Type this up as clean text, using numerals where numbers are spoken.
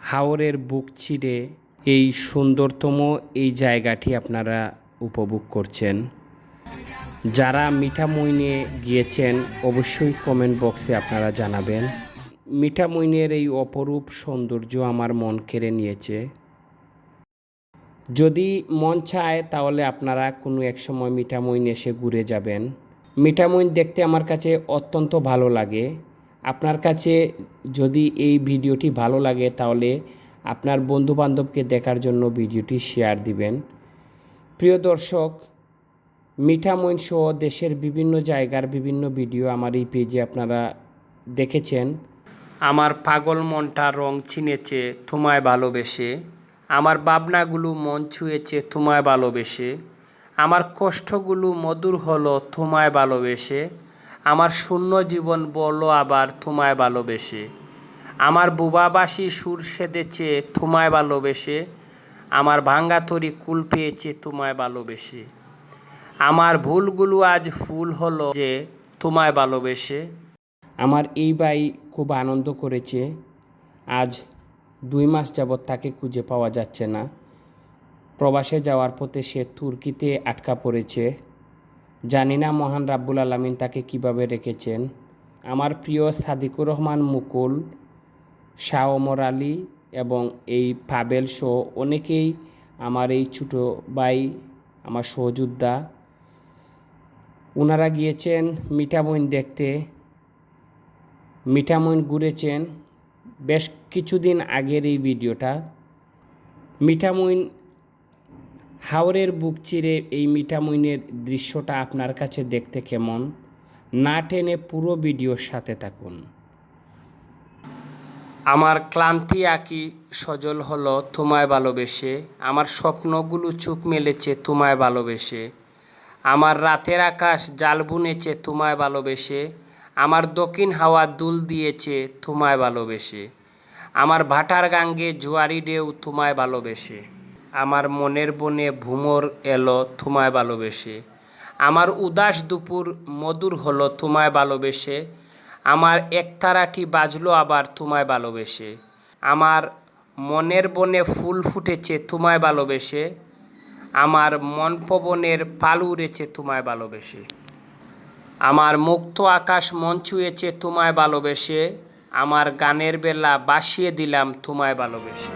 হাওরের বুক চিরে এই সুন্দরতম এই জায়গাটি আপনারা উপভোগ করছেন। যারা মিঠামইনে গিয়েছেন অবশ্যই কমেন্ট বক্সে আপনারা জানাবেন। মিঠামইনের এই অপরূপ সৌন্দর্য আমার মন কেড়ে নিয়েছে। যদি মন চায় তাহলে আপনারা কোনো এক সময় মিঠামইন এসে ঘুরে যাবেন। মিঠামইন দেখতে আমার কাছে অত্যন্ত ভালো লাগে। আপনার কাছে যদি এই ভিডিওটি ভালো লাগে তাহলে আপনার বন্ধুবান্ধবকে দেখার জন্য ভিডিওটি শেয়ার দিবেন। প্রিয় দর্শক, মিঠামইন সহ দেশের বিভিন্ন জায়গার বিভিন্ন ভিডিও আমার এই পেজে আপনারা দেখেছেন। আমার পাগল মনটা রং চিনেছে তোমায় ভালোবেসে, আমার ভাবনাগুলো মন ছুঁয়েছে তোমায় ভালোবেসে, আমার কষ্টগুলো মধুর হলো তোমায় ভালোবেসে, আমার শূন্য জীবন বললো আবার তোমায় ভালোবেসে, আমার বুবাবাসী সুর সেধেছে তোমায় ভালোবেসে, আমার ভাঙ্গা তরি কুল পেয়েছে তোমায় ভালোবেসে, আমার ভুলগুলো আজ ফুল হলো যে তোমায় ভালোবেসে। আমার এই ভাই খুব আনন্দ করেছে। আজ 2 মাস যাবৎ তাকে খুঁজে পাওয়া যাচ্ছে না। প্রবাসে যাওয়ার পথে সে তুর্কিতে আটকা পড়েছে। জানি না মহান রাব্বুল আলামিন তাকে কিভাবে রেখেছেন। আমার প্রিয় সাদিকুর রহমান মুকুল, শাহ ওমর আলী এবং এই পাবেল সহ অনেকেই আমার এই ছোটো ভাই, আমার সহযোদ্ধা, ওনারা গিয়েছেন মিঠামইন দেখতে। মিঠামইন ঘুরেছেন। বেশ কিছুদিন আগের এই ভিডিওটা। মিঠামইন হাওরের বুক চিরে এই মিঠামইনের দৃশ্যটা আপনার কাছে দেখতে কেমন? না টেনে পুরো ভিডিওর সাথে থাকুন। আমার ক্লান্তি আঁকি সজল হলো তোমায় ভালোবেসে, আমার স্বপ্নগুলো চোখ মেলেছে তোমায় ভালোবেসে, আমার রাতের আকাশ জাল বুনেছে তোমায় ভালোবেসে, আমার দক্ষিণ হাওয়া দুল দিয়েছে তোমায় ভালোবেসে, আমার ভাটার গাঙ্গে জোয়ারি ঢেউ তোমায় ভালোবেসে, আমার মনের বনে ভুমর এলো তোমায় ভালোবেসে, আমার উদাস দুপুর মধুর হলো তোমায় ভালোবেসে, আমার একতারাটি বাজলো আবার তোমায় ভালোবেসে, আমার মনের বনে ফুল ফুটেছে তোমায় ভালোবেসে, আমার মন পবনের পাল উড়েছে তোমায় ভালোবেসে, আমার মুক্ত আকাশ মন ছুঁয়েছে তোমায় ভালোবেসে, আমার গানের বেলা বাসিয়ে দিলাম তোমায় ভালোবেসে।